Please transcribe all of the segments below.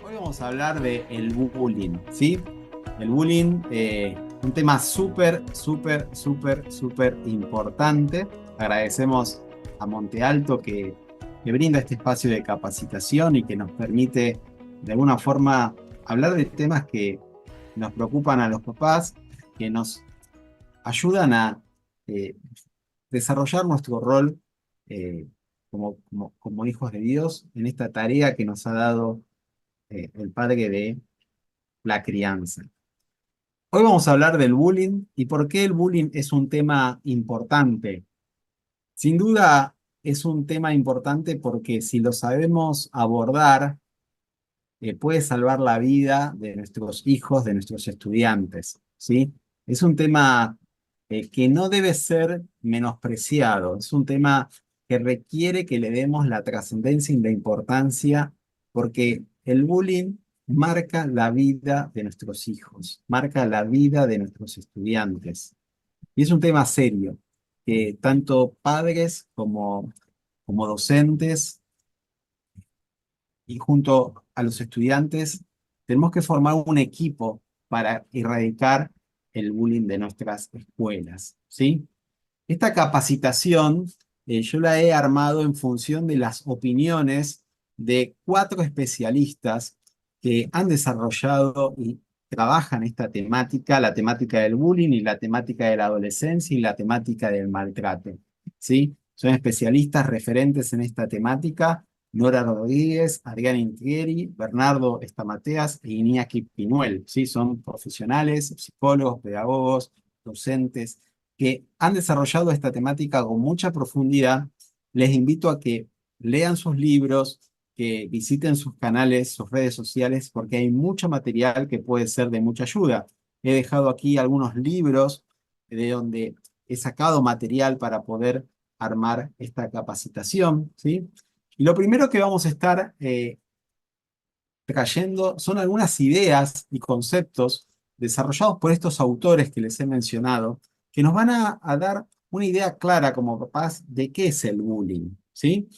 Hoy vamos a hablar de el bullying, ¿sí? El bullying, un tema súper importante. Agradecemos a Monte Alto que brinda este espacio de capacitación y que nos permite, de alguna forma, hablar de temas que nos preocupan a los papás, que nos ayudan a eh, desarrollar nuestro rol como hijos de Dios en esta tarea que nos ha dado el Padre de la crianza. Hoy vamos a hablar del bullying y por qué el bullying es un tema importante. Sin duda es un tema importante porque si lo sabemos abordar, puede salvar la vida de nuestros hijos, de nuestros estudiantes, ¿sí? Es un tema que no debe ser menospreciado, es un tema que requiere que le demos la trascendencia y la importancia, porque el bullying marca la vida de nuestros hijos, marca la vida de nuestros estudiantes. Y es un tema serio, que tanto padres como docentes y junto a los estudiantes tenemos que formar un equipo para erradicar el bullying de nuestras escuelas, ¿sí? Esta capacitación yo la he armado en función de las opiniones de 4 especialistas que han desarrollado y trabajan esta temática, la temática del bullying y la temática de la adolescencia y la temática del maltrato, ¿sí? Son especialistas referentes en esta temática: Nora Rodríguez, Adrián Intrieri, Bernardo Estamateas e Iñaki Pinuel, ¿sí? Son profesionales, psicólogos, pedagogos, docentes que han desarrollado esta temática con mucha profundidad. Les invito a que lean sus libros, que visiten sus canales, sus redes sociales, porque hay mucho material que puede ser de mucha ayuda. He dejado aquí algunos libros de donde he sacado material para poder armar esta capacitación, ¿sí? Y lo primero que vamos a estar trayendo son algunas ideas y conceptos desarrollados por estos autores que les he mencionado, que nos van a dar una idea clara como papás de qué es el bullying, ¿sí?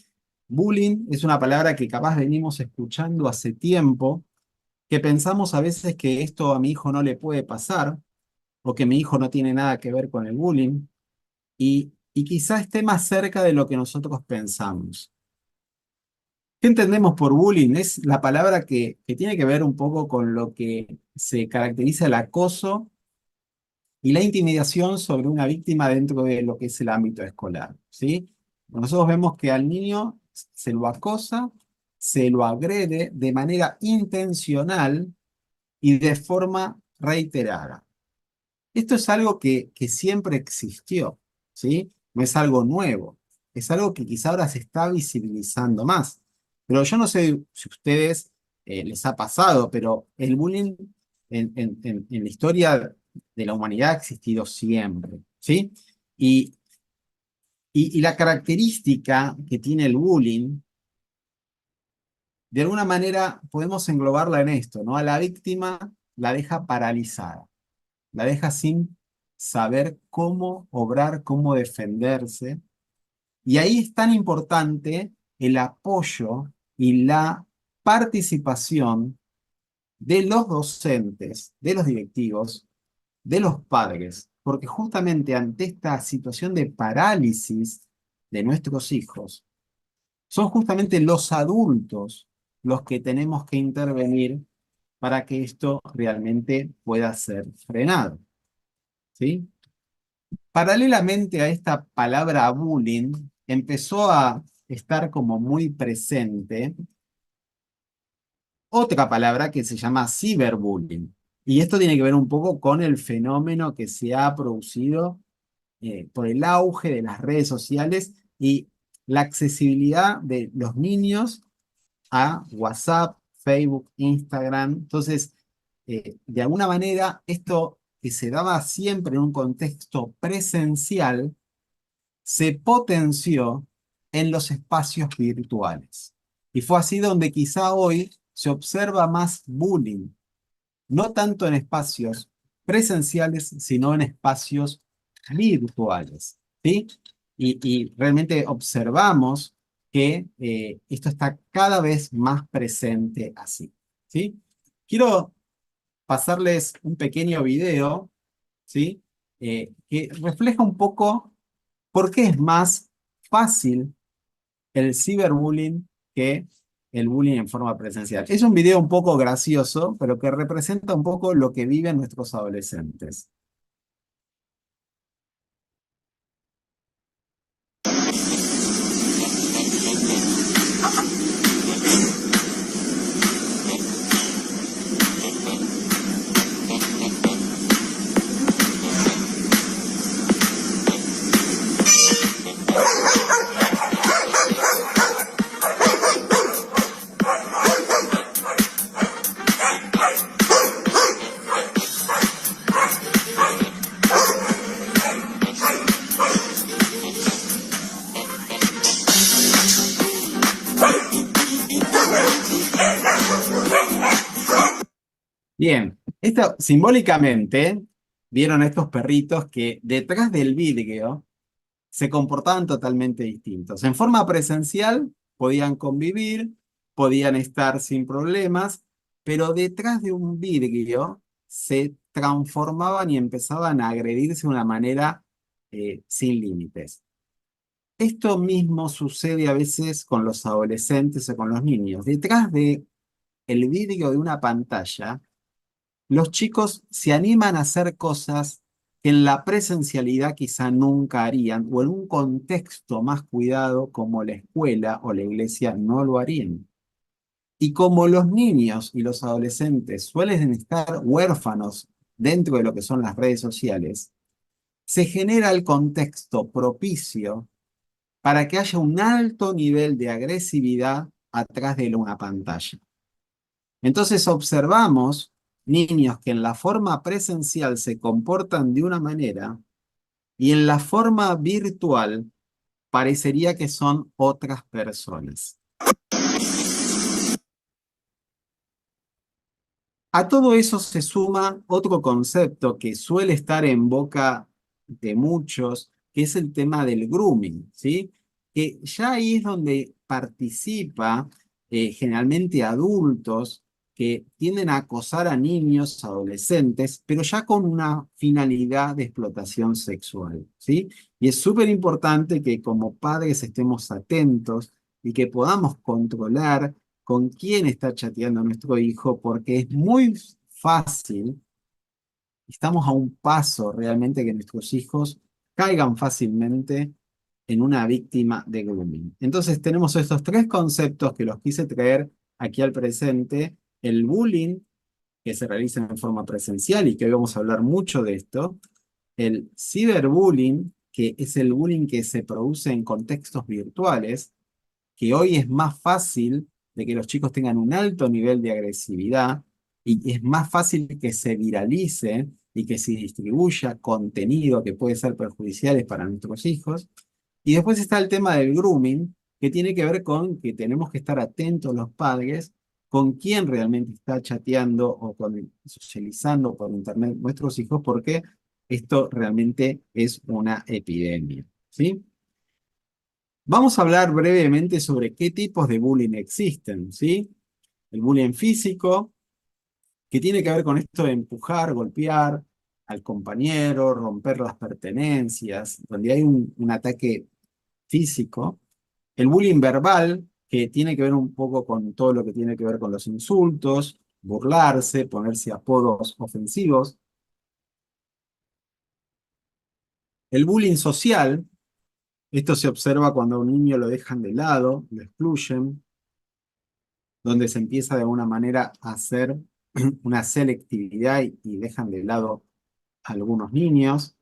Bullying es una palabra que capaz venimos escuchando hace tiempo, que pensamos a veces que esto a mi hijo no le puede pasar, o que mi hijo no tiene nada que ver con el bullying, y quizá esté más cerca de lo que nosotros pensamos. ¿Qué entendemos por bullying? Es la palabra que tiene que ver un poco con lo que se caracteriza el acoso y la intimidación sobre una víctima dentro de lo que es el ámbito escolar, ¿sí? Nosotros vemos que al niño se lo acosa, se lo agrede de manera intencional y de forma reiterada. Esto es algo que siempre existió, ¿sí? No es algo nuevo, es algo que quizá ahora se está visibilizando más. Pero yo no sé si a ustedes les ha pasado, pero el bullying en la historia de la humanidad ha existido siempre, ¿sí? Y, y la característica que tiene el bullying, de alguna manera podemos englobarla en esto, ¿no? A la víctima la deja paralizada, la deja sin saber cómo obrar, cómo defenderse. Y ahí es tan importante el apoyo y la participación de los docentes, de los directivos, de los padres, porque justamente ante esta situación de parálisis de nuestros hijos, son justamente los adultos los que tenemos que intervenir para que esto realmente pueda ser frenado, ¿sí? Paralelamente a esta palabra bullying, empezó a estar como muy presente otra palabra que se llama ciberbullying. Y esto tiene que ver un poco con el fenómeno que se ha producido por el auge de las redes sociales y la accesibilidad de los niños a WhatsApp, Facebook, Instagram. Entonces, de alguna manera, esto que se daba siempre en un contexto presencial, se potenció en los espacios virtuales. Y fue así donde quizá hoy se observa más bullying, no tanto en espacios presenciales, sino en espacios virtuales, ¿sí? Y realmente observamos que esto está cada vez más presente así. ¿sí? Quiero pasarles un pequeño video, ¿sí? Que refleja un poco por qué es más fácil el ciberbullying que el bullying en forma presencial. Es un video un poco gracioso, pero que representa un poco lo que viven nuestros adolescentes. Bien, esto simbólicamente vieron a estos perritos que detrás del vidrio se comportaban totalmente distintos. En forma presencial podían convivir, podían estar sin problemas, pero detrás de un vidrio se transformaban y empezaban a agredirse de una manera sin límites. Esto mismo sucede a veces con los adolescentes o con los niños. Detrás de el vidrio de una pantalla, los chicos se animan a hacer cosas que en la presencialidad quizá nunca harían, o en un contexto más cuidado como la escuela o la iglesia no lo harían. Y como los niños y los adolescentes suelen estar huérfanos dentro de lo que son las redes sociales, se genera el contexto propicio para que haya un alto nivel de agresividad atrás de una pantalla. Entonces observamos niños que en la forma presencial se comportan de una manera y en la forma virtual parecería que son otras personas. A todo eso se suma otro concepto que suele estar en boca de muchos, que es el tema del grooming, ¿sí? Que ya ahí es donde participa generalmente adultos que tienden a acosar a niños, adolescentes, pero ya con una finalidad de explotación sexual, ¿sí? Y es súper importante que como padres estemos atentos y que podamos controlar con quién está chateando nuestro hijo, porque es muy fácil, estamos a un paso realmente que nuestros hijos caigan fácilmente en una víctima de grooming. Entonces tenemos estos tres conceptos que los quise traer aquí al presente: el bullying, que se realiza en forma presencial y que hoy vamos a hablar mucho de esto; el ciberbullying, que es el bullying que se produce en contextos virtuales, que hoy es más fácil de que los chicos tengan un alto nivel de agresividad y es más fácil que se viralice y que se distribuya contenido que puede ser perjudicial para nuestros hijos. Y después está el tema del grooming, que tiene que ver con que tenemos que estar atentos los padres con quién realmente está chateando o socializando por internet nuestros hijos, porque esto realmente es una epidemia, ¿sí? Vamos a hablar brevemente sobre qué tipos de bullying existen, ¿sí? El bullying físico, que tiene que ver con esto de empujar, golpear al compañero, romper las pertenencias, donde hay un ataque físico. El bullying verbal, que tiene que ver un poco con todo lo que tiene que ver con los insultos, burlarse, ponerse apodos ofensivos. El bullying social, esto se observa cuando a un niño lo dejan de lado, lo excluyen, donde se empieza de alguna manera a hacer una selectividad y dejan de lado a algunos niños.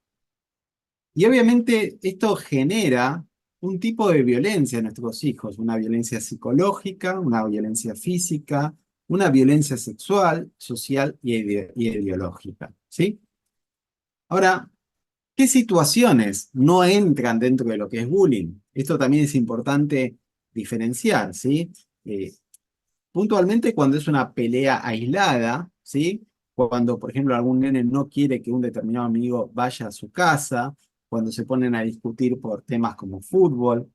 Y obviamente esto genera un tipo de violencia en nuestros hijos, una violencia psicológica, una violencia física, una violencia sexual, social y ideológica, ¿sí? Ahora, ¿qué situaciones no entran dentro de lo que es bullying? Esto también es importante diferenciar, ¿sí? Puntualmente cuando es una pelea aislada, ¿sí? Cuando, por ejemplo, algún nene no quiere que un determinado amigo vaya a su casa, cuando se ponen a discutir por temas como fútbol,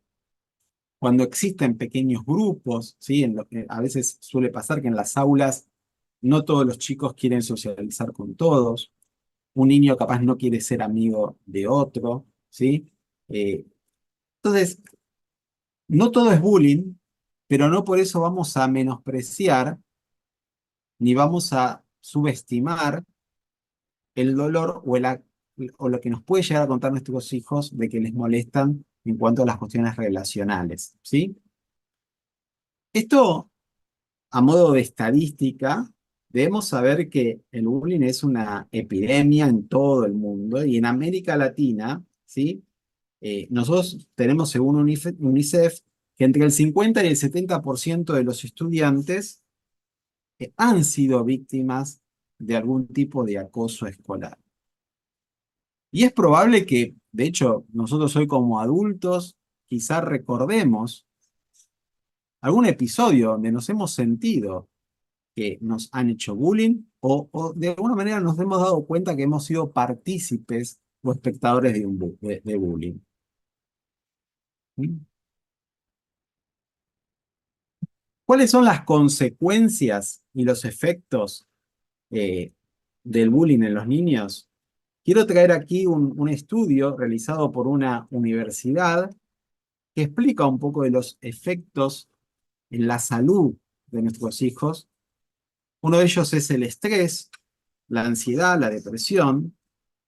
cuando existen pequeños grupos, ¿sí? En lo que a veces suele pasar que en las aulas no todos los chicos quieren socializar con todos, un niño capaz no quiere ser amigo de otro, ¿sí? Eh, entonces, no todo es bullying, pero no por eso vamos a menospreciar ni vamos a subestimar el dolor o lo que nos puede llegar a contar nuestros hijos de que les molestan en cuanto a las cuestiones relacionales, ¿sí? Esto, a modo de estadística, debemos saber que el bullying es una epidemia en todo el mundo y en América Latina, ¿sí? Nosotros tenemos, según UNICEF, que entre el 50 y el 70% de los estudiantes han sido víctimas de algún tipo de acoso escolar. Y es probable que, de hecho, nosotros hoy como adultos quizá recordemos algún episodio donde nos hemos sentido que nos han hecho bullying o de alguna manera nos hemos dado cuenta que hemos sido partícipes o espectadores de bullying. ¿Mm? ¿Cuáles son las consecuencias y los efectos eh, del bullying en los niños? Quiero traer aquí un estudio realizado por una universidad que explica un poco de los efectos en la salud de nuestros hijos. Uno de ellos es el estrés, la ansiedad, la depresión.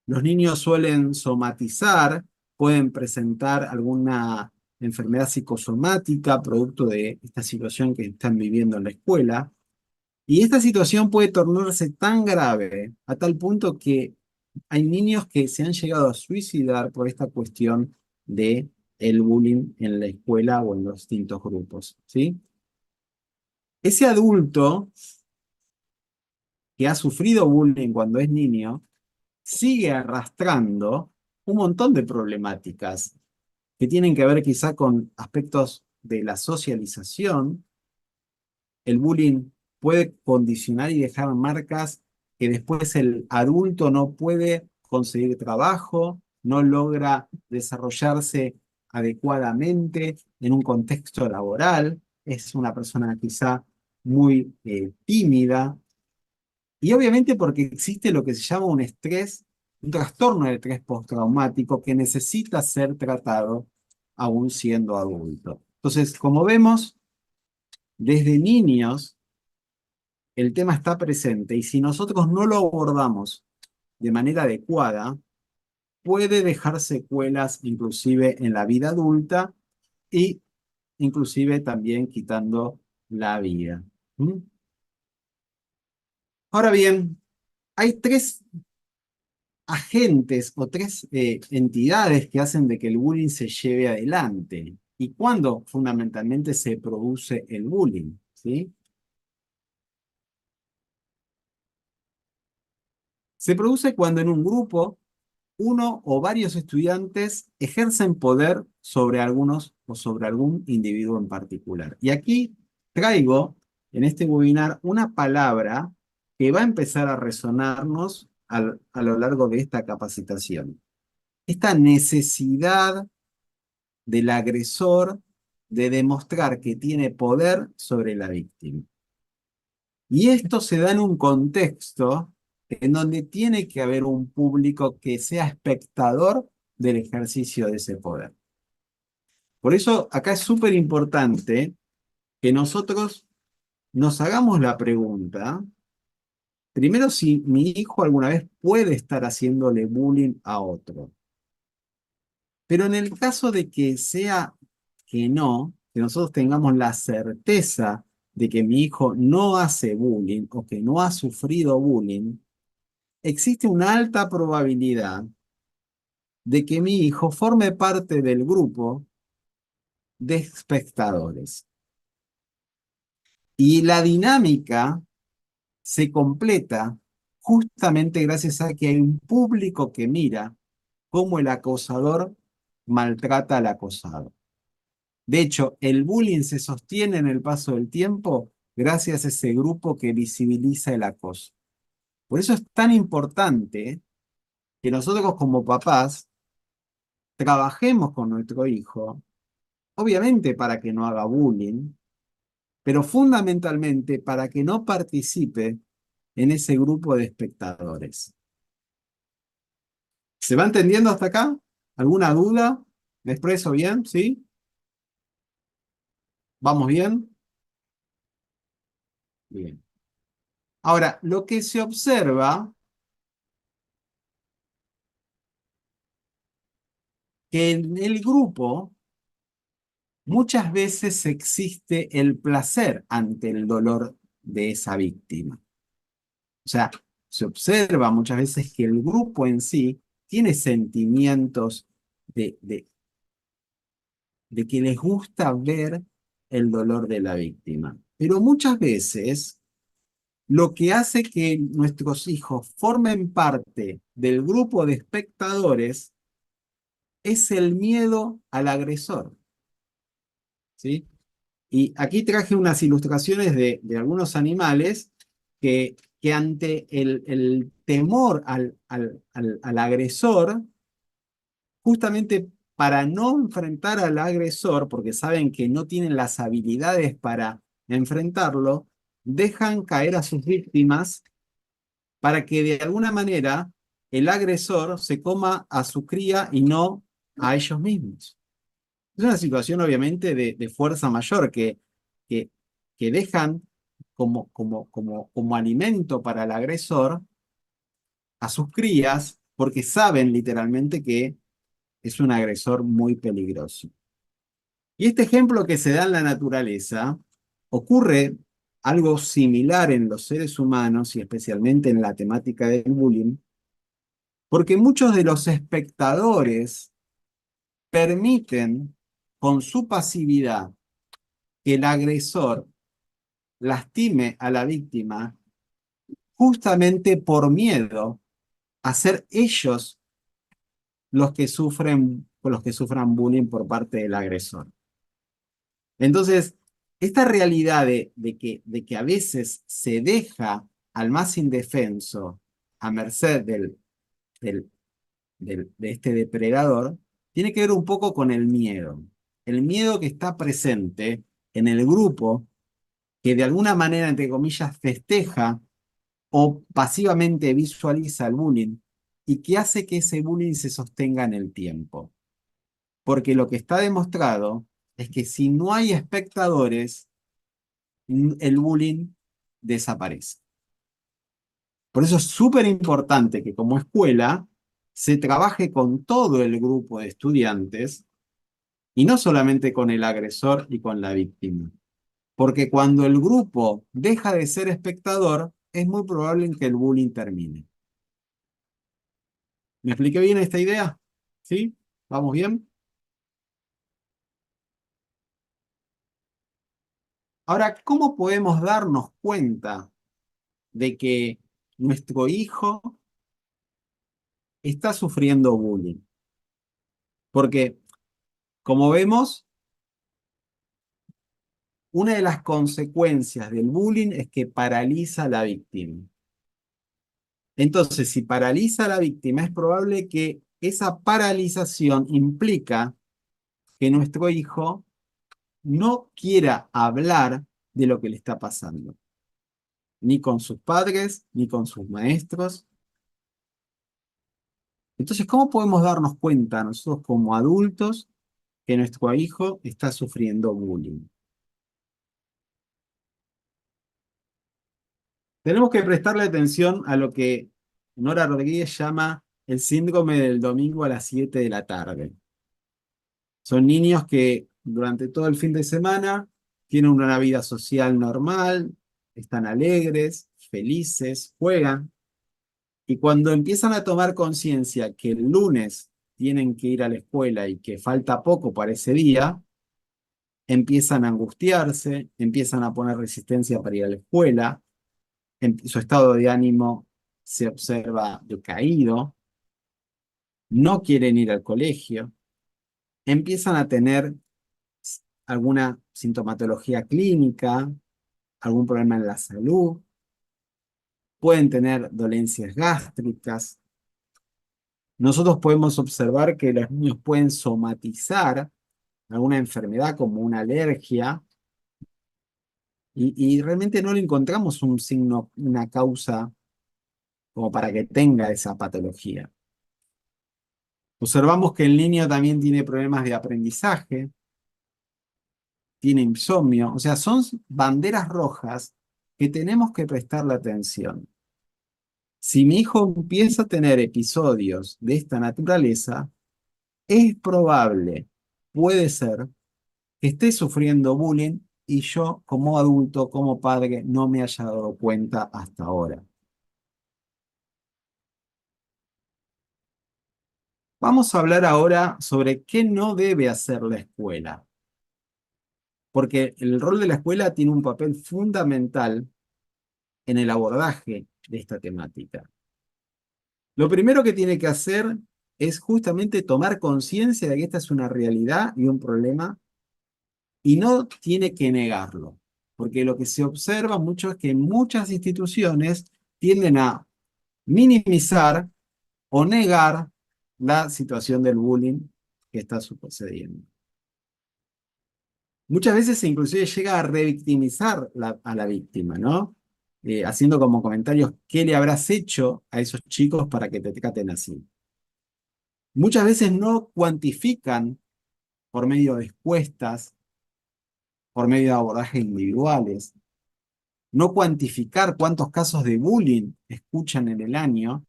Los niños suelen somatizar, pueden presentar alguna enfermedad psicosomática producto de esta situación que están viviendo en la escuela. Y esta situación puede tornarse tan grave a tal punto que hay niños que se han llegado a suicidar por esta cuestión de el bullying en la escuela o en los distintos grupos, ¿sí? Ese adulto que ha sufrido bullying cuando es niño sigue arrastrando un montón de problemáticas que tienen que ver quizá con aspectos de la socialización. El bullying puede condicionar y dejar marcas que después el adulto no puede conseguir trabajo, no logra desarrollarse adecuadamente en un contexto laboral, es una persona quizá muy tímida, y obviamente porque existe lo que se llama un estrés, un trastorno de estrés postraumático que necesita ser tratado aún siendo adulto. Entonces, como vemos, desde niños el tema está presente y si nosotros no lo abordamos de manera adecuada, puede dejar secuelas inclusive en la vida adulta y inclusive también quitando la vida. ¿Mm? Ahora bien, hay tres agentes o tres entidades que hacen de que el bullying se lleve adelante. ¿Y cuándo fundamentalmente se produce el bullying? ¿Sí? Se produce cuando en un grupo uno o varios estudiantes ejercen poder sobre algunos o sobre algún individuo en particular. Y aquí traigo en este webinar una palabra que va a empezar a resonarnos a lo largo de esta capacitación. Esta necesidad del agresor de demostrar que tiene poder sobre la víctima. Y esto se da en un contexto en donde tiene que haber un público que sea espectador del ejercicio de ese poder. Por eso acá es súper importante que nosotros nos hagamos la pregunta, primero si mi hijo alguna vez puede estar haciéndole bullying a otro. Pero en el caso de que sea que no, que nosotros tengamos la certeza de que mi hijo no hace bullying o que no ha sufrido bullying, existe una alta probabilidad de que mi hijo forme parte del grupo de espectadores. Y la dinámica se completa justamente gracias a que hay un público que mira cómo el acosador maltrata al acosado. De hecho, el bullying se sostiene en el paso del tiempo gracias a ese grupo que visibiliza el acoso. Por eso es tan importante que nosotros como papás trabajemos con nuestro hijo, obviamente para que no haga bullying, pero fundamentalmente para que no participe en ese grupo de espectadores. ¿Se va entendiendo hasta acá? ¿Alguna duda? ¿Me expreso bien? ¿Sí? ¿Vamos bien? Bien. Ahora, lo que se observa que en el grupo muchas veces existe el placer ante el dolor de esa víctima. O sea, se observa muchas veces que el grupo en sí tiene sentimientos de, de, de que les gusta ver el dolor de la víctima. Pero muchas veces lo que hace que nuestros hijos formen parte del grupo de espectadores es el miedo al agresor, ¿sí? Y aquí traje unas ilustraciones de algunos animales que ante el temor al agresor, justamente para no enfrentar al agresor, porque saben que no tienen las habilidades para enfrentarlo, dejan caer a sus víctimas para que de alguna manera el agresor se coma a su cría y no a ellos mismos. Es una situación obviamente de fuerza mayor que, que dejan como alimento para el agresor a sus crías porque saben literalmente que es un agresor muy peligroso. Y este ejemplo que se da en la naturaleza ocurre algo similar en los seres humanos y especialmente en la temática del bullying, porque muchos de los espectadores permiten con su pasividad que el agresor lastime a la víctima justamente por miedo a ser ellos los que sufran bullying por parte del agresor. Entonces, esta realidad de que a veces se deja al más indefenso a merced de este depredador, tiene que ver un poco con el miedo. El miedo que está presente en el grupo que de alguna manera, entre comillas, festeja o pasivamente visualiza el bullying y que hace que ese bullying se sostenga en el tiempo. Porque lo que está demostrado es que si no hay espectadores, el bullying desaparece. Por eso es súper importante que como escuela se trabaje con todo el grupo de estudiantes y no solamente con el agresor y con la víctima. Porque cuando el grupo deja de ser espectador, es muy probable que el bullying termine. ¿Me expliqué bien esta idea? ¿Sí? ¿Vamos bien? Ahora, ¿cómo podemos darnos cuenta de que nuestro hijo está sufriendo bullying? Porque, como vemos, una de las consecuencias del bullying es que paraliza a la víctima. Entonces, si paraliza a la víctima, es probable que esa paralización implica que nuestro hijo no quiera hablar de lo que le está pasando, ni con sus padres, ni con sus maestros. Entonces, ¿cómo podemos darnos cuenta nosotros como adultos que nuestro hijo está sufriendo bullying? Tenemos que prestarle atención a lo que Nora Rodríguez llama el síndrome del domingo a las 7 de la tarde. Son niños que durante todo el fin de semana tienen una vida social normal, están alegres, felices, juegan, y cuando empiezan a tomar conciencia que el lunes tienen que ir a la escuela y que falta poco para ese día, empiezan a angustiarse, empiezan a poner resistencia para ir a la escuela, su estado de ánimo se observa decaído, no quieren ir al colegio, empiezan a tener alguna sintomatología clínica, algún problema en la salud, pueden tener dolencias gástricas. Nosotros podemos observar que los niños pueden somatizar alguna enfermedad como una alergia y realmente no le encontramos un signo, una causa como para que tenga esa patología. Observamos que el niño también tiene problemas de aprendizaje, tiene insomnio, o sea, son banderas rojas que tenemos que prestarle atención. Si mi hijo empieza a tener episodios de esta naturaleza, es probable, puede ser, que esté sufriendo bullying y yo como adulto, como padre, no me haya dado cuenta hasta ahora. Vamos a hablar ahora sobre qué no debe hacer la escuela, porque el rol de la escuela tiene un papel fundamental en el abordaje de esta temática. Lo primero que tiene que hacer es justamente tomar conciencia de que esta es una realidad y un problema y no tiene que negarlo, porque lo que se observa mucho es que muchas instituciones tienden a minimizar o negar la situación del bullying que está sucediendo. Muchas veces se inclusive llega a revictimizar a la víctima, ¿no? Haciendo como comentarios, ¿qué le habrás hecho a esos chicos para que te traten así? Muchas veces no cuantifican por medio de encuestas, por medio de abordajes individuales, no cuantificar cuántos casos de bullying escuchan en el año,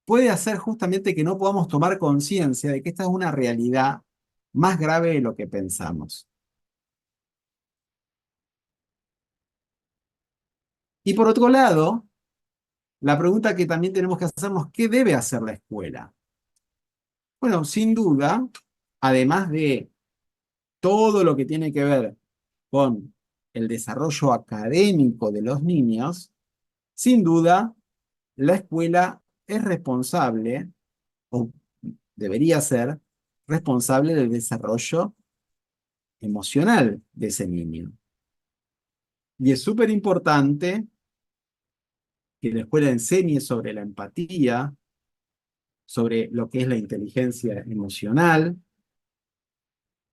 puede hacer justamente que no podamos tomar conciencia de que esta es una realidad más grave de lo que pensamos. Y por otro lado, la pregunta que también tenemos que hacernos, ¿qué debe hacer la escuela? Bueno, sin duda, además de todo lo que tiene que ver con el desarrollo académico de los niños, sin duda, la escuela es responsable, o debería ser responsable del desarrollo emocional de ese niño. Y es súper importante que la escuela enseñe sobre la empatía, sobre lo que es la inteligencia emocional,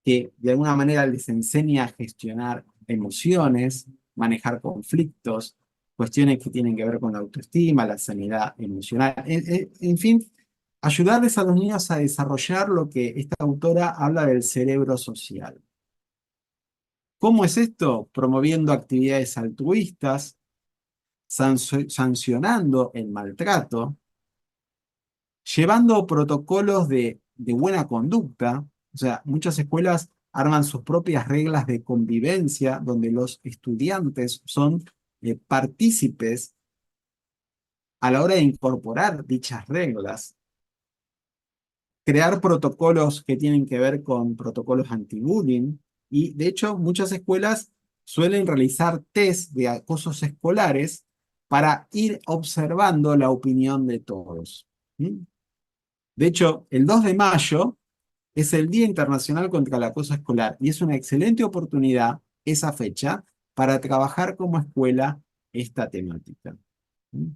que de alguna manera les enseñe a gestionar emociones, manejar conflictos, cuestiones que tienen que ver con la autoestima, la sanidad emocional, en fin, ayudarles a los niños a desarrollar lo que esta autora habla del cerebro social. ¿Cómo es esto? Promoviendo actividades altruistas, sancionando el maltrato, llevando protocolos de buena conducta. O sea, muchas escuelas arman sus propias reglas de convivencia donde los estudiantes son partícipes a la hora de incorporar dichas reglas, crear protocolos que tienen que ver con protocolos anti-bullying y de hecho muchas escuelas suelen realizar test de acosos escolares para ir observando la opinión de todos. ¿Mm? De hecho, el 2 de mayo es el Día Internacional contra el Acoso Escolar y es una excelente oportunidad esa fecha para trabajar como escuela esta temática. ¿Mm?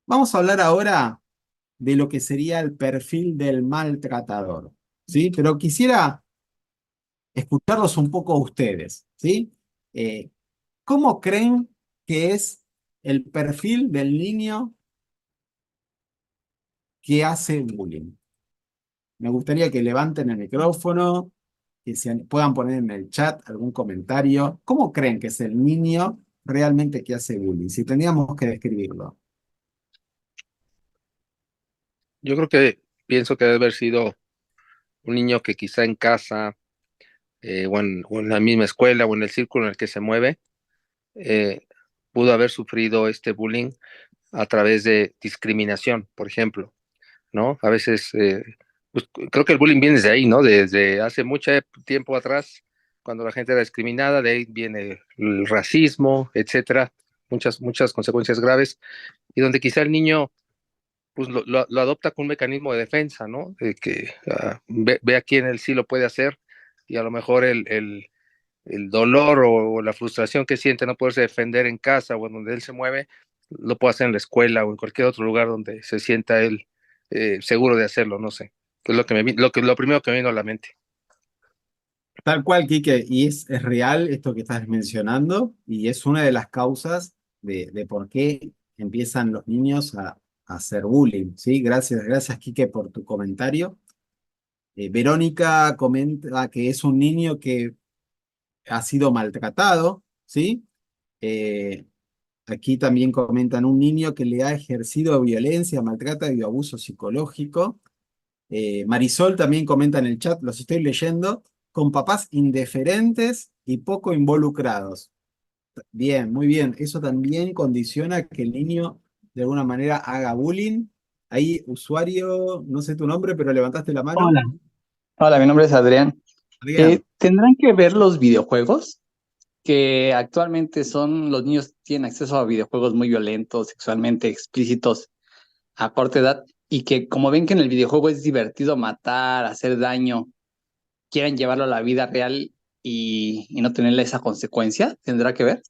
Vamos a hablar ahora de lo que sería el perfil del maltratador, ¿sí? Pero quisiera escucharlos un poco a ustedes, ¿sí? Eh, ¿Cómo creen que es el perfil del niño que hace bullying? Me gustaría que levanten el micrófono, que puedan poner en el chat algún comentario. ¿Cómo creen que es el niño realmente que hace bullying? Si teníamos que describirlo. Yo creo que pienso que debe haber sido un niño que quizá en casa o en la misma escuela o en el círculo en el que se mueve, eh, pudo haber sufrido este bullying a través de discriminación, por ejemplo, ¿no? A veces, pues, creo que el bullying viene desde ahí, ¿no? Desde hace mucho tiempo atrás, cuando la gente era discriminada, de ahí viene el racismo, etcétera, muchas consecuencias graves, y donde quizá el niño pues lo adopta con un mecanismo de defensa, ¿no? Que ve a quién él sí lo puede hacer y a lo mejor el dolor o la frustración que siente no poderse defender en casa o en donde él se mueve, lo puede hacer en la escuela o en cualquier otro lugar donde se sienta él seguro de hacerlo, no sé. Es lo primero que me vino a la mente. Tal cual, Quique, y es real esto que estás mencionando, y es una de las causas de por qué empiezan los niños a hacer bullying, ¿sí? Gracias, Quique, por tu comentario. Verónica comenta que es un niño que ha sido maltratado, ¿sí? Eh, Aquí también comentan un niño que le ha ejercido violencia, maltrato y abuso psicológico. Marisol también comenta en el chat, los estoy leyendo, con papás indiferentes y poco involucrados. Bien, muy bien. Eso también condiciona que el niño de alguna manera haga bullying. Ahí, usuario, no sé tu nombre, pero levantaste la mano. Hola, hola, mi nombre es Adrián. Adrián. ¿Tendrán que ver los videojuegos? Que actualmente los niños tienen acceso a videojuegos muy violentos, sexualmente explícitos a corta edad, y que como ven que en el videojuego es divertido matar, hacer daño, quieren llevarlo a la vida real y no tenerle esa consecuencia. ¿Tendrá que ver?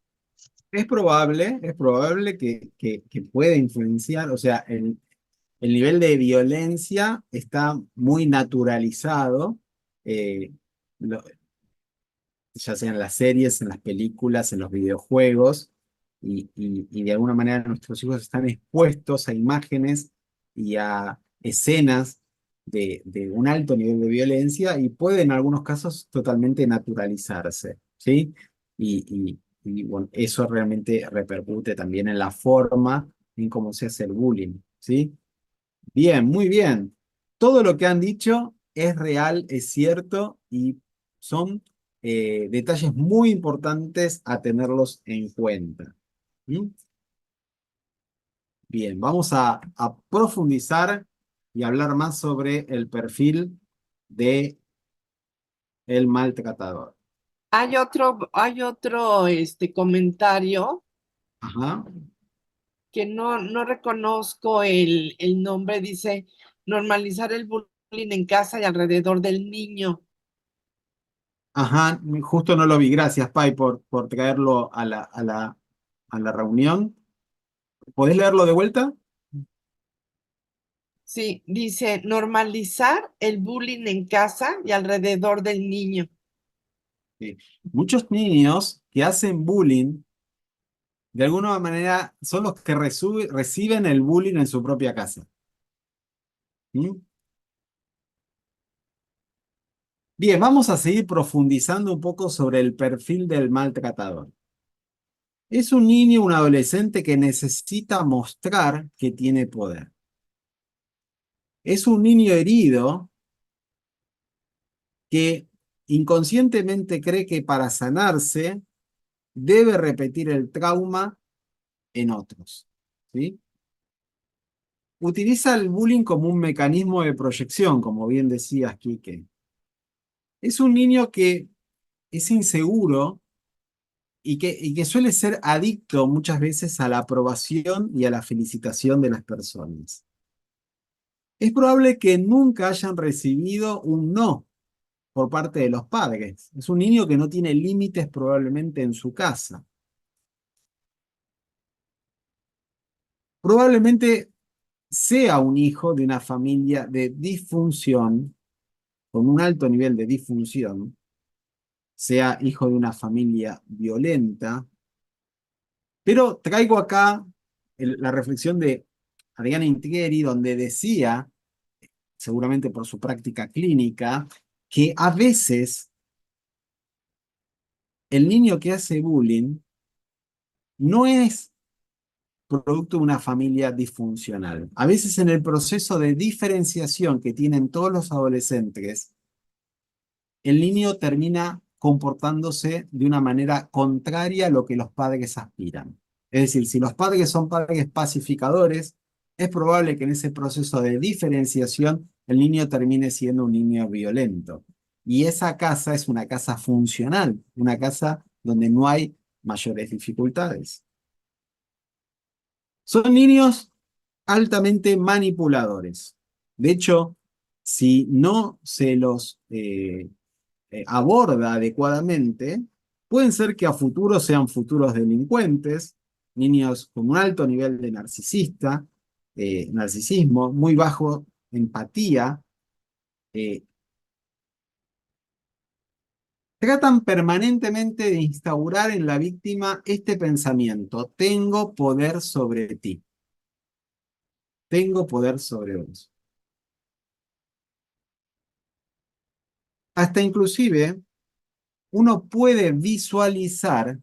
Es probable que pueda influenciar, o sea, el nivel de violencia está muy naturalizado, eh, lo- ya sea en las series, en las películas, en los videojuegos, y de alguna manera nuestros hijos están expuestos a imágenes y a escenas de un alto nivel de violencia y puede en algunos casos totalmente naturalizarse, ¿sí? Bueno, eso realmente repercute también en la forma en cómo se hace el bullying, ¿sí? Bien, muy bien. Todo lo que han dicho es real, es cierto y son detalles muy importantes a tenerlos en cuenta. ¿Mm? Bien, vamos a profundizar y hablar más sobre el perfil de el maltratador. Hay otro comentario Ajá, que no reconozco el nombre, dice normalizar el bullying en casa y alrededor del niño. ajá, justo no lo vi. Gracias, Pai, por traerlo a la reunión. ¿Podés leerlo de vuelta? Sí, dice normalizar el bullying en casa y alrededor del niño. Sí. Muchos niños que hacen bullying, de alguna manera, son los que reciben el bullying en su propia casa. ¿Mm? Bien, vamos a seguir profundizando un poco sobre el perfil del maltratador. Es un niño, un adolescente que necesita mostrar que tiene poder. Es un niño herido que inconscientemente cree que para sanarse debe repetir el trauma en otros. ¿Sí? Utiliza el bullying como un mecanismo de proyección, como bien decías, Quique. Es un niño que es inseguro y que suele ser adicto muchas veces a la aprobación y a la felicitación de las personas. Es probable que nunca hayan recibido un no por parte de los padres. Es un niño que no tiene límites probablemente en su casa. Probablemente sea un hijo de una familia de disfunción, con un alto nivel de disfunción, sea hijo de una familia violenta, pero traigo acá la reflexión de Adriana Intrieri, donde decía, seguramente por su práctica clínica, que a veces el niño que hace bullying no es producto de una familia disfuncional. A veces en el proceso de diferenciación que tienen todos los adolescentes, el niño termina comportándose de una manera contraria a lo que los padres aspiran. Es decir, si los padres son padres pacificadores, es probable que en ese proceso de diferenciación el niño termine siendo un niño violento. Y esa casa es una casa funcional, una casa donde no hay mayores dificultades. Son niños altamente manipuladores. De hecho, si no se los aborda adecuadamente, pueden ser que a futuro sean futuros delincuentes, niños con un alto nivel de narcisismo, muy bajo empatía, eh, tratan permanentemente de instaurar en la víctima este pensamiento: tengo poder sobre ti, tengo poder sobre vos. Hasta inclusive uno puede visualizar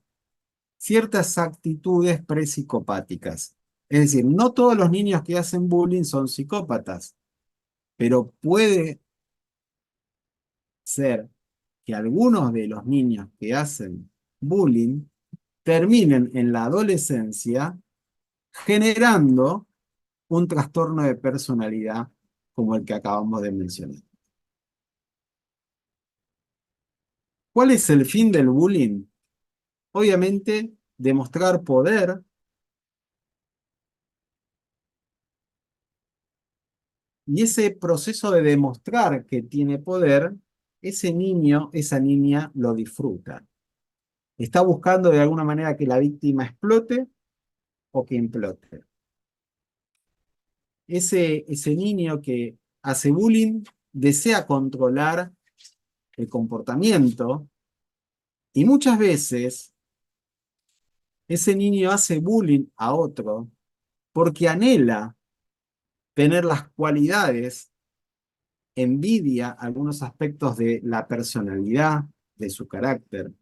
ciertas actitudes prepsicopáticas. Es decir, no todos los niños que hacen bullying son psicópatas, pero puede ser que algunos de los niños que hacen bullying terminen en la adolescencia generando un trastorno de personalidad como el que acabamos de mencionar. ¿Cuál es el fin del bullying? Obviamente, demostrar poder, y ese proceso de demostrar que tiene poder, ese niño, esa niña lo disfruta. Está buscando de alguna manera que la víctima explote o que implote. Ese niño que hace bullying desea controlar el comportamiento, y muchas veces ese niño hace bullying a otro porque anhela tener las cualidades, envidia algunos aspectos de la personalidad, de su carácter.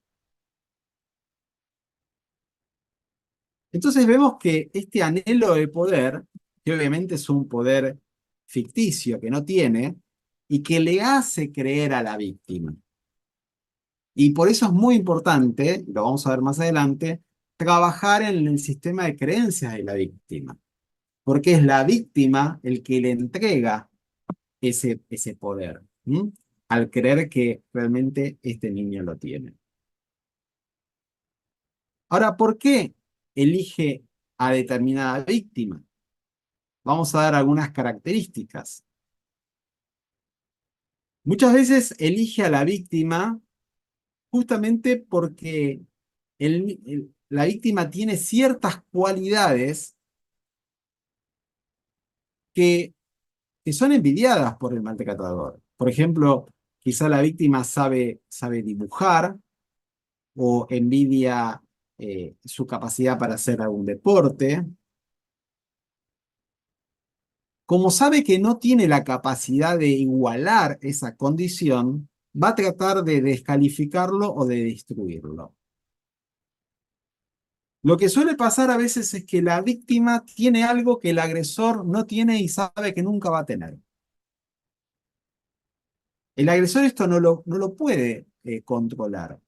Entonces vemos que este anhelo de poder, que obviamente es un poder ficticio que no tiene, y que le hace creer a la víctima. Y por eso es muy importante, lo vamos a ver más adelante, trabajar en el sistema de creencias de la víctima, porque es la víctima el que le entrega ese poder, ¿m? Al creer que realmente este niño lo tiene. Ahora, ¿por qué elige a determinada víctima? Vamos a dar algunas características. Muchas veces elige a la víctima justamente porque la víctima tiene ciertas cualidades que, que son envidiadas por el maltratador. Por ejemplo, quizá la víctima sabe dibujar o envidia su capacidad para hacer algún deporte. Como sabe que no tiene la capacidad de igualar esa condición, va a tratar de descalificarlo o de destruirlo. Lo que suele pasar a veces es que la víctima tiene algo que el agresor no tiene y sabe que nunca va a tener. El agresor esto no lo puede controlar.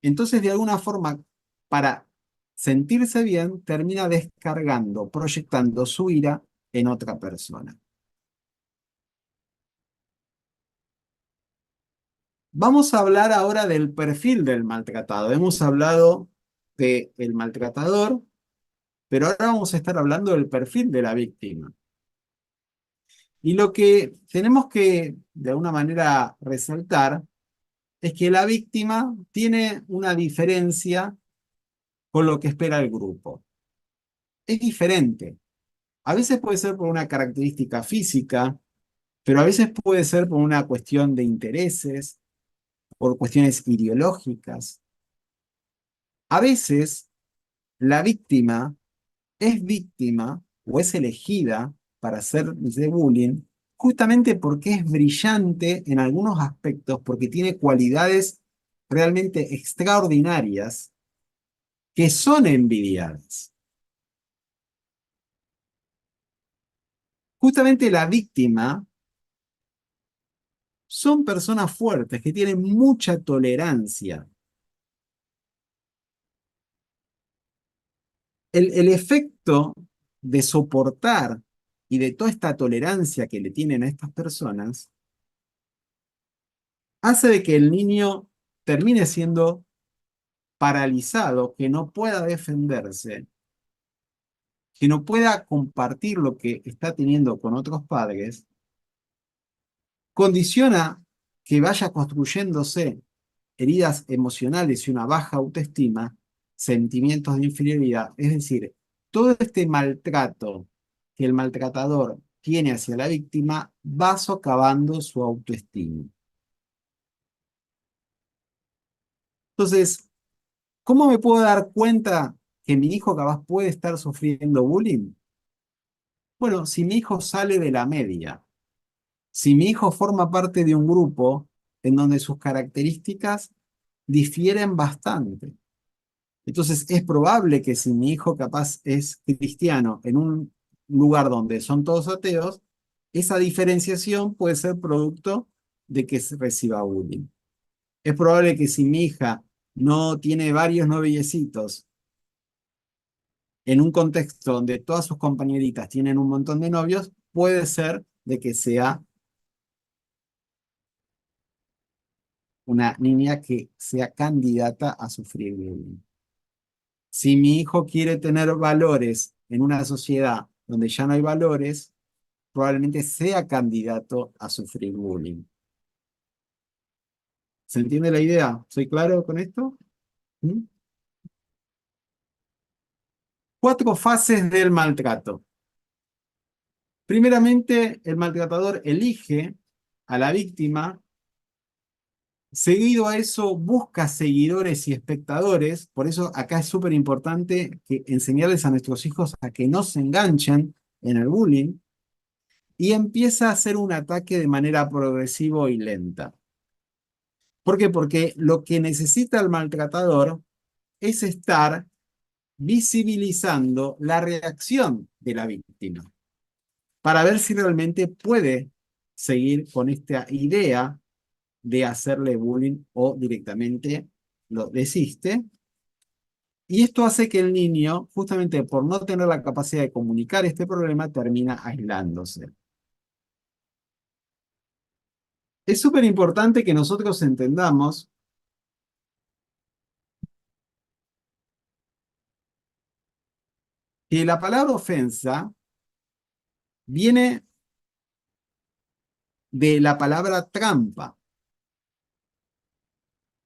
Entonces, de alguna forma, para sentirse bien, termina descargando, proyectando su ira en otra persona. Vamos a hablar ahora del perfil del maltratado. Hemos hablado del maltratador, pero ahora vamos a estar hablando del perfil de la víctima. Y lo que tenemos que, de alguna manera, resaltar es que la víctima tiene una diferencia con lo que espera el grupo. Es diferente. A veces puede ser por una característica física, pero a veces puede ser por una cuestión de intereses, por cuestiones ideológicas. A veces la víctima es víctima o es elegida para hacer de bullying justamente porque es brillante en algunos aspectos, porque tiene cualidades realmente extraordinarias que son envidiadas. Justamente la víctima son personas fuertes que tienen mucha tolerancia. El efecto de soportar y de toda esta tolerancia que le tienen a estas personas hace de que el niño termine siendo paralizado, que no pueda defenderse, que no pueda compartir lo que está teniendo con otros padres, condiciona que vaya construyéndose heridas emocionales y una baja autoestima, sentimientos de inferioridad. Es decir, todo este maltrato que el maltratador tiene hacia la víctima va socavando su autoestima. Entonces, ¿cómo me puedo dar cuenta que mi hijo capaz puede estar sufriendo bullying? Bueno, si mi hijo sale de la media, si mi hijo forma parte de un grupo en donde sus características difieren bastante. Entonces, es probable que si mi hijo capaz es cristiano en un lugar donde son todos ateos, esa diferenciación puede ser producto de que se reciba bullying. Es probable que si mi hija no tiene varios noviecitos en un contexto donde todas sus compañeritas tienen un montón de novios, puede ser de que sea una niña que sea candidata a sufrir bullying. Si mi hijo quiere tener valores en una sociedad donde ya no hay valores, probablemente sea candidato a sufrir bullying. ¿Se entiende la idea? ¿Soy claro con esto? ¿Mm? 4 fases del maltrato. Primeramente, el maltratador elige a la víctima. Seguido a eso, busca seguidores y espectadores. Por eso acá es súper importante que enseñarles a nuestros hijos a que no se enganchen en el bullying. Y empieza a hacer un ataque de manera progresiva y lenta. ¿Por qué? Porque lo que necesita el maltratador es estar visibilizando la reacción de la víctima para ver si realmente puede seguir con esta idea de hacerle bullying o directamente lo desiste. Y esto hace que el niño, justamente por no tener la capacidad de comunicar este problema, termina aislándose. Es súper importante que nosotros entendamos que la palabra ofensa viene de la palabra trampa.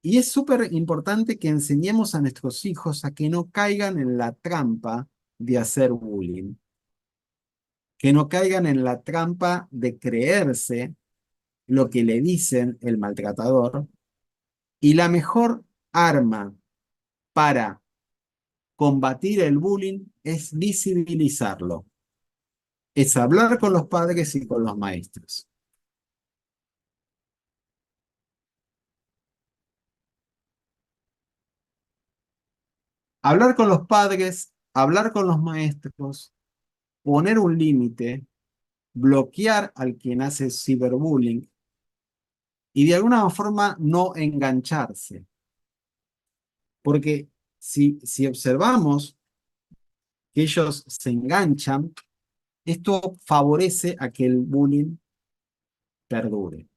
Y es súper importante que enseñemos a nuestros hijos a que no caigan en la trampa de hacer bullying, que no caigan en la trampa de creerse lo que le dicen el maltratador. Y la mejor arma para combatir el bullying es visibilizarlo, es hablar con los padres y con los maestros. Hablar con los padres, hablar con los maestros, poner un límite, bloquear al quien hace ciberbullying y de alguna forma no engancharse. Porque si observamos que ellos se enganchan, esto favorece a que el bullying perdure.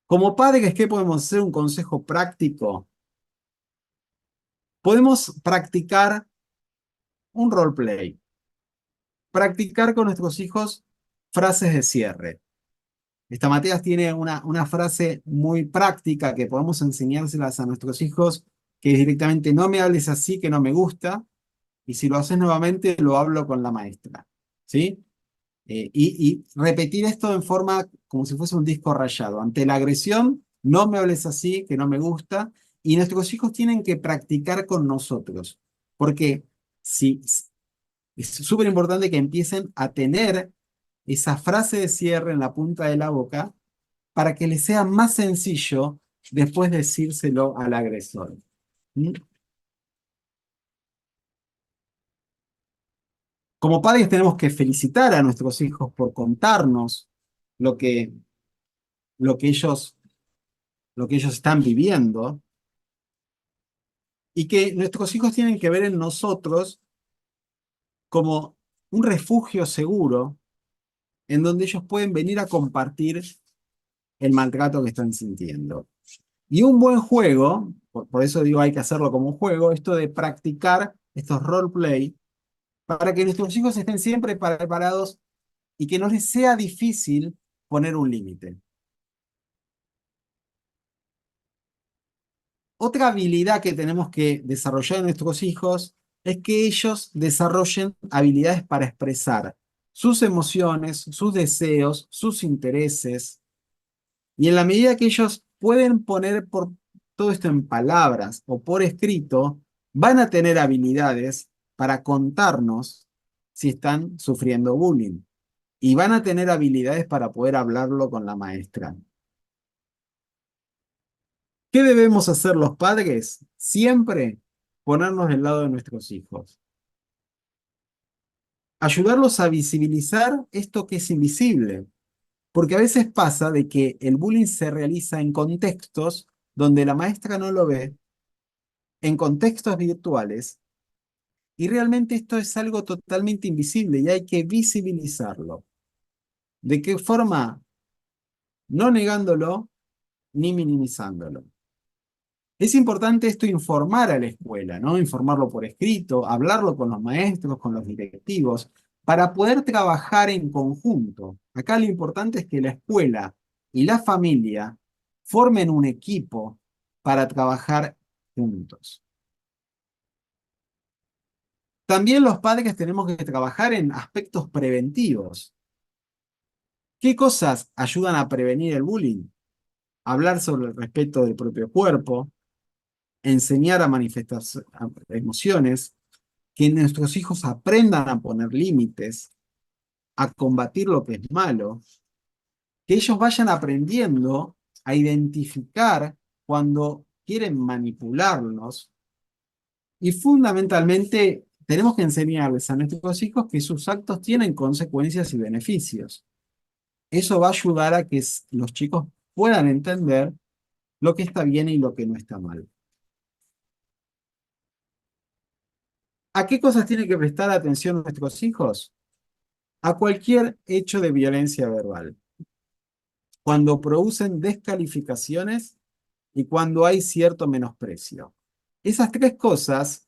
Como padres, ¿qué podemos hacer? Un consejo práctico. Podemos practicar un roleplay, practicar con nuestros hijos frases de cierre. Esta Matías tiene una frase muy práctica que podemos enseñárselas a nuestros hijos, que es directamente: no me hables así, que no me gusta, y si lo haces nuevamente, lo hablo con la maestra. ¿Sí? Y repetir esto en forma como si fuese un disco rayado. Ante la agresión, no me hables así, que no me gusta, y nuestros hijos tienen que practicar con nosotros, porque si, es súper importante que empiecen a tener esa frase de cierre en la punta de la boca para que les sea más sencillo después decírselo al agresor. ¿Mm? Como padres tenemos que felicitar a nuestros hijos por contarnos lo que, lo que ellos, lo que ellos están viviendo, y que nuestros hijos tienen que ver en nosotros como un refugio seguro en donde ellos pueden venir a compartir el maltrato que están sintiendo. Y un buen juego, por eso digo hay que hacerlo como un juego, esto de practicar estos roleplay, para que nuestros hijos estén siempre preparados y que no les sea difícil poner un límite. Otra habilidad que tenemos que desarrollar en nuestros hijos es que ellos desarrollen habilidades para expresar sus emociones, sus deseos, sus intereses. Y en la medida que ellos pueden poner por todo esto en palabras o por escrito, van a tener habilidades para contarnos si están sufriendo bullying y van a tener habilidades para poder hablarlo con la maestra. ¿Qué debemos hacer los padres? Siempre ponernos del lado de nuestros hijos. Ayudarlos a visibilizar esto que es invisible. Porque a veces pasa de que el bullying se realiza en contextos donde la maestra no lo ve, en contextos virtuales, y realmente esto es algo totalmente invisible y hay que visibilizarlo. ¿De qué forma? No negándolo ni minimizándolo. Es importante esto informar a la escuela, ¿no? Informarlo por escrito, hablarlo con los maestros, con los directivos, para poder trabajar en conjunto. Acá lo importante es que la escuela y la familia formen un equipo para trabajar juntos. También los padres tenemos que trabajar en aspectos preventivos. ¿Qué cosas ayudan a prevenir el bullying? Hablar sobre el respeto del propio cuerpo, enseñar a manifestar emociones, que nuestros hijos aprendan a poner límites, a combatir lo que es malo, que ellos vayan aprendiendo a identificar cuando quieren manipularnos y fundamentalmente tenemos que enseñarles a nuestros hijos que sus actos tienen consecuencias y beneficios. Eso va a ayudar a que los chicos puedan entender lo que está bien y lo que no está mal. ¿A qué cosas tienen que prestar atención nuestros hijos? A cualquier hecho de violencia verbal. Cuando producen descalificaciones y cuando hay cierto menosprecio. Esas tres cosas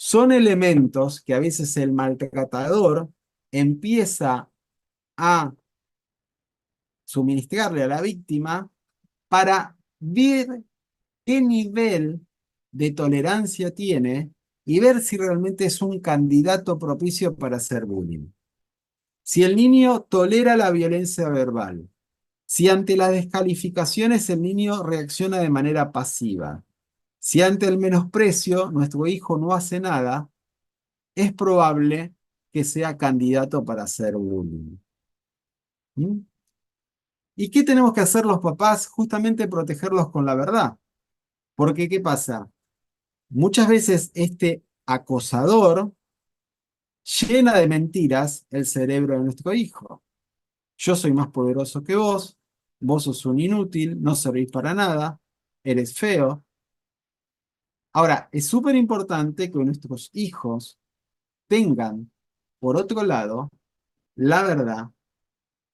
son elementos que a veces el maltratador empieza a suministrarle a la víctima para ver qué nivel de tolerancia tiene y ver si realmente es un candidato propicio para hacer bullying. Si el niño tolera la violencia verbal, si ante las descalificaciones el niño reacciona de manera pasiva, si ante el menosprecio nuestro hijo no hace nada, es probable que sea candidato para hacer bullying. ¿Mm? ¿Y qué tenemos que hacer los papás? Justamente protegerlos con la verdad. Porque, ¿qué pasa? Muchas veces este acosador llena de mentiras el cerebro de nuestro hijo. Yo soy más poderoso que vos sos un inútil, no servís para nada, eres feo. Ahora, es súper importante que nuestros hijos tengan, por otro lado, la verdad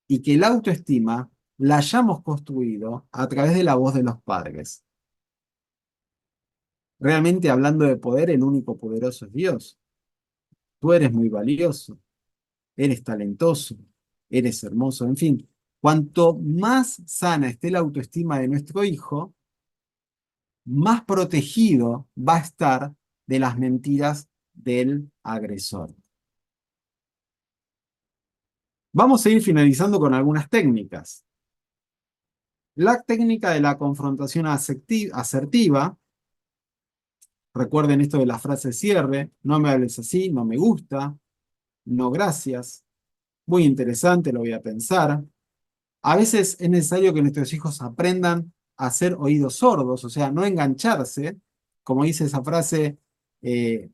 y que la autoestima la hayamos construido a través de la voz de los padres. Realmente hablando de poder, el único poderoso es Dios. Tú eres muy valioso, eres talentoso, eres hermoso, en fin. Cuanto más sana esté la autoestima de nuestro hijo, más protegido va a estar de las mentiras del agresor. Vamos a ir finalizando con algunas técnicas. La técnica de la confrontación asertiva, recuerden esto de la frase cierre, no me hables así, no me gusta, no gracias, muy interesante, lo voy a pensar. A veces es necesario que nuestros hijos aprendan a hacer oídos sordos, o sea, no engancharse, como dice esa frase, eh,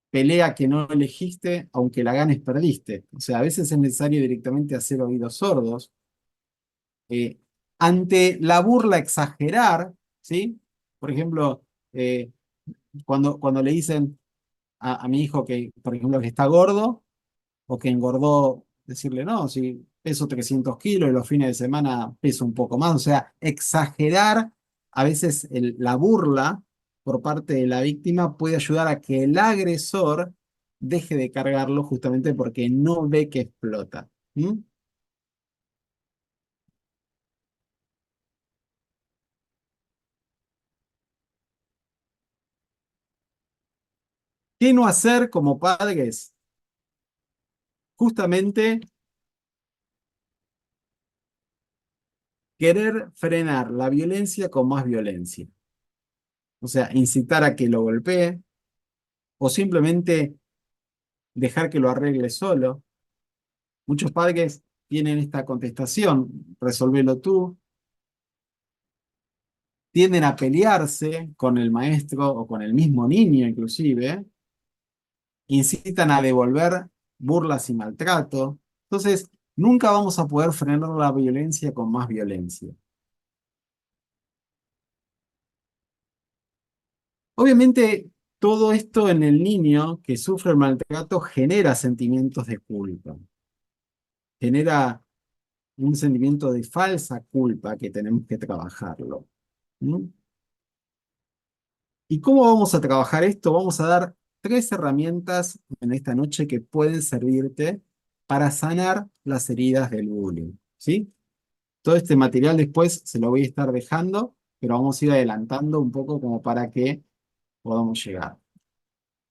pelea que no elegiste, aunque la ganes perdiste. O sea, a veces es necesario directamente hacer oídos sordos. Eh, Ante la burla exagerar, ¿sí? Por ejemplo, eh, cuando le dicen a mi hijo que, por ejemplo, que está gordo o que engordó, decirle, no, si peso 300 kilos y los fines de semana peso un poco más. O sea, exagerar a veces la burla por parte de la víctima puede ayudar a que el agresor deje de cargarlo justamente porque no ve que explota. ¿Mm? ¿Qué no hacer como padres? Justamente querer frenar la violencia con más violencia. O sea, incitar a que lo golpee o simplemente dejar que lo arregle solo. Muchos padres tienen esta contestación, resolvelo tú, tienden a pelearse con el maestro o con el mismo niño inclusive, incitan a devolver burlas y maltrato. Entonces, nunca vamos a poder frenar la violencia con más violencia. Obviamente, todo esto en el niño que sufre el maltrato genera sentimientos de culpa, genera un sentimiento de falsa culpa que tenemos que trabajarlo. ¿Mm? ¿Y cómo vamos a trabajar esto? Vamos a dar 3 herramientas en esta noche que pueden servirte para sanar las heridas del bullying. ¿Sí? Todo este material después se lo voy a estar dejando, pero vamos a ir adelantando un poco como para que podamos llegar.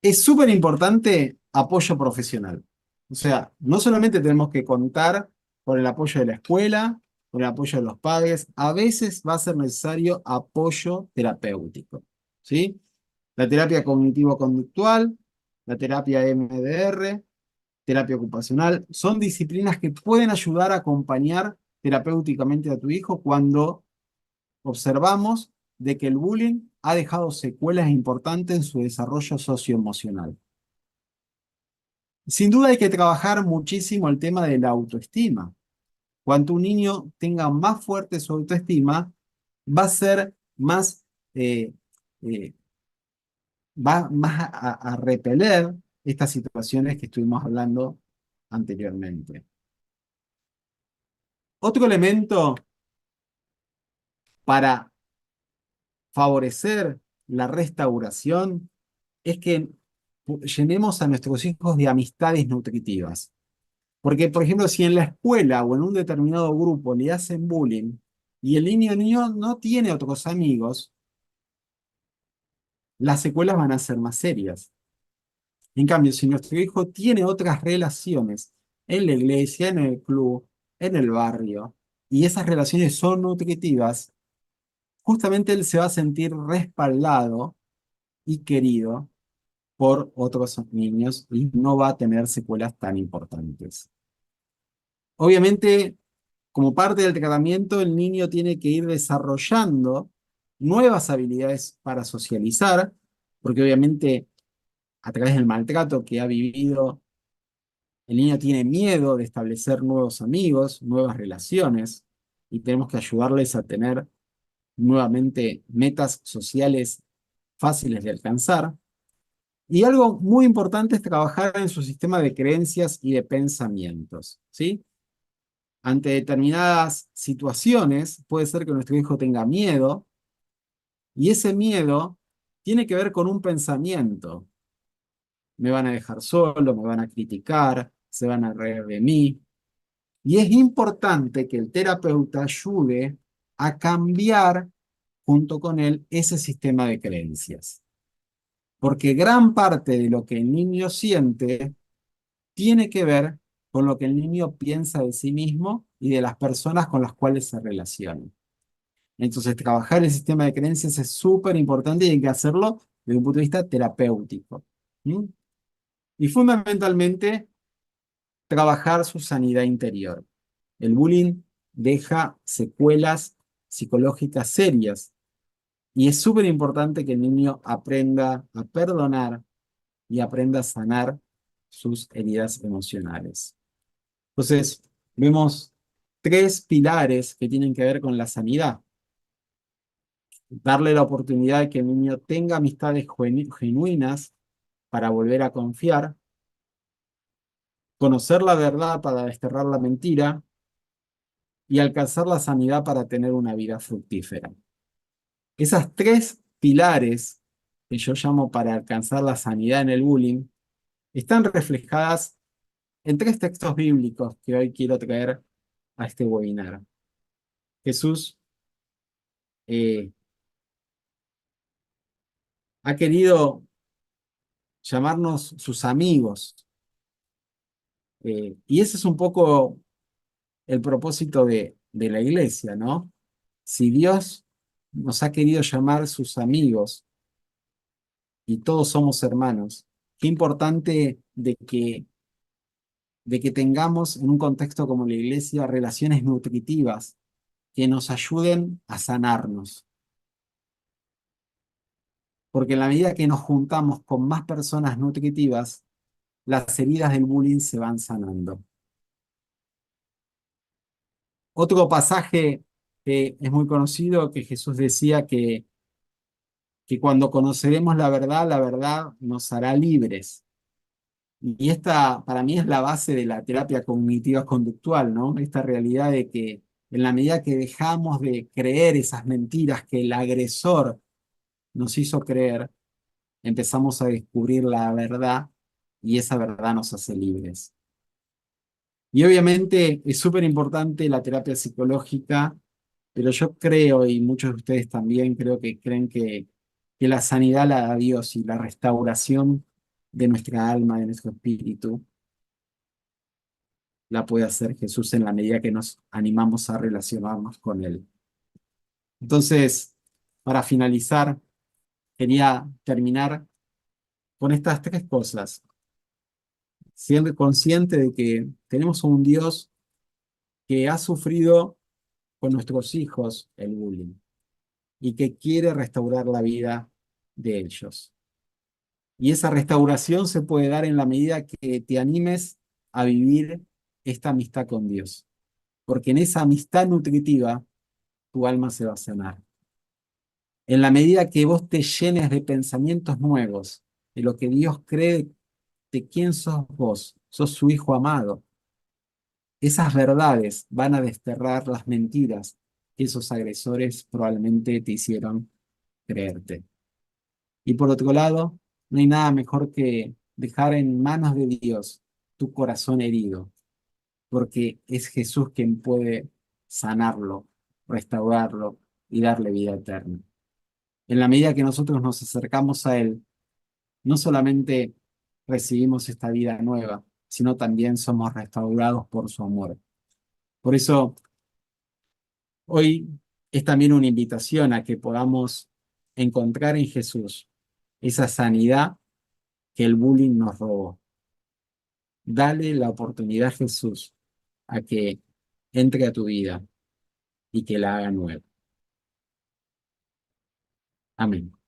Es súper importante apoyo profesional. O sea, no solamente tenemos que contar con el apoyo de la escuela, con el apoyo de los padres, a veces va a ser necesario apoyo terapéutico. ¿Sí? La terapia cognitivo-conductual, la terapia MDR, terapia ocupacional, son disciplinas que pueden ayudar a acompañar terapéuticamente a tu hijo cuando observamos de que el bullying ha dejado secuelas importantes en su desarrollo socioemocional. Sin duda hay que trabajar muchísimo el tema de la autoestima. Cuanto un niño tenga más fuerte su autoestima, va a ser más, eh, eh, va más a repeler estas situaciones que estuvimos hablando anteriormente. Otro elemento para favorecer la restauración es que llenemos a nuestros hijos de amistades nutritivas. Porque, por ejemplo, si en la escuela o en un determinado grupo le hacen bullying y el niño no tiene otros amigos, las secuelas van a ser más serias. En cambio, si nuestro hijo tiene otras relaciones en la iglesia, en el club, en el barrio, y esas relaciones son nutritivas, justamente él se va a sentir respaldado y querido por otros niños y no va a tener secuelas tan importantes. Obviamente, como parte del tratamiento, el niño tiene que ir desarrollando nuevas habilidades para socializar, porque obviamente a través del maltrato que ha vivido, el niño tiene miedo de establecer nuevos amigos, nuevas relaciones, y tenemos que ayudarles a tener nuevamente metas sociales fáciles de alcanzar. Y algo muy importante es trabajar en su sistema de creencias y de pensamientos, ¿sí? Ante determinadas situaciones, puede ser que nuestro hijo tenga miedo, y ese miedo tiene que ver con un pensamiento. Me van a dejar solo, me van a criticar, se van a reír de mí. Y es importante que el terapeuta ayude a cambiar junto con él ese sistema de creencias. Porque gran parte de lo que el niño siente tiene que ver con lo que el niño piensa de sí mismo y de las personas con las cuales se relaciona. Entonces, trabajar el sistema de creencias es súper importante y hay que hacerlo desde un punto de vista terapéutico. ¿Mm? Y fundamentalmente, trabajar su sanidad interior. El bullying deja secuelas psicológicas serias y es súper importante que el niño aprenda a perdonar y aprenda a sanar sus heridas emocionales. Entonces, vemos 3 pilares que tienen que ver con la sanidad. Darle la oportunidad de que el niño tenga amistades genuinas para volver a confiar, conocer la verdad para desterrar la mentira y alcanzar la sanidad para tener una vida fructífera. Esas 3 pilares que yo llamo para alcanzar la sanidad en el bullying están reflejadas en 3 textos bíblicos que hoy quiero traer a este webinar. Jesús eh, ha querido llamarnos sus amigos, y ese es un poco el propósito de la iglesia, ¿no? Si Dios nos ha querido llamar sus amigos y todos somos hermanos, qué importante de que tengamos en un contexto como la iglesia relaciones nutritivas que nos ayuden a sanarnos. Porque en la medida que nos juntamos con más personas nutritivas, las heridas del bullying se van sanando. Otro pasaje que es muy conocido, que Jesús decía que cuando conoceremos la verdad nos hará libres. Y esta para mí es la base de la terapia cognitiva conductual, ¿no? Esta realidad de que en la medida que dejamos de creer esas mentiras que el agresor nos hizo creer, empezamos a descubrir la verdad y esa verdad nos hace libres. Y obviamente es súper importante la terapia psicológica, pero yo creo, y muchos de ustedes también creo que creen que la sanidad la da Dios y la restauración de nuestra alma, de nuestro espíritu, la puede hacer Jesús en la medida que nos animamos a relacionarnos con Él. Entonces, para finalizar, quería terminar con estas tres cosas, siendo consciente de que tenemos un Dios que ha sufrido con nuestros hijos el bullying y que quiere restaurar la vida de ellos. Y esa restauración se puede dar en la medida que te animes a vivir esta amistad con Dios, porque en esa amistad nutritiva tu alma se va a sanar. En la medida que vos te llenes de pensamientos nuevos, de lo que Dios cree de quién sos vos, sos su hijo amado, esas verdades van a desterrar las mentiras que esos agresores probablemente te hicieron creerte. Y por otro lado, no hay nada mejor que dejar en manos de Dios tu corazón herido, porque es Jesús quien puede sanarlo, restaurarlo y darle vida eterna. En la medida que nosotros nos acercamos a Él, no solamente recibimos esta vida nueva, sino también somos restaurados por su amor. Por eso, hoy es también una invitación a que podamos encontrar en Jesús esa sanidad que el bullying nos robó. Dale la oportunidad a Jesús a que entre a tu vida y que la haga nueva. Amén.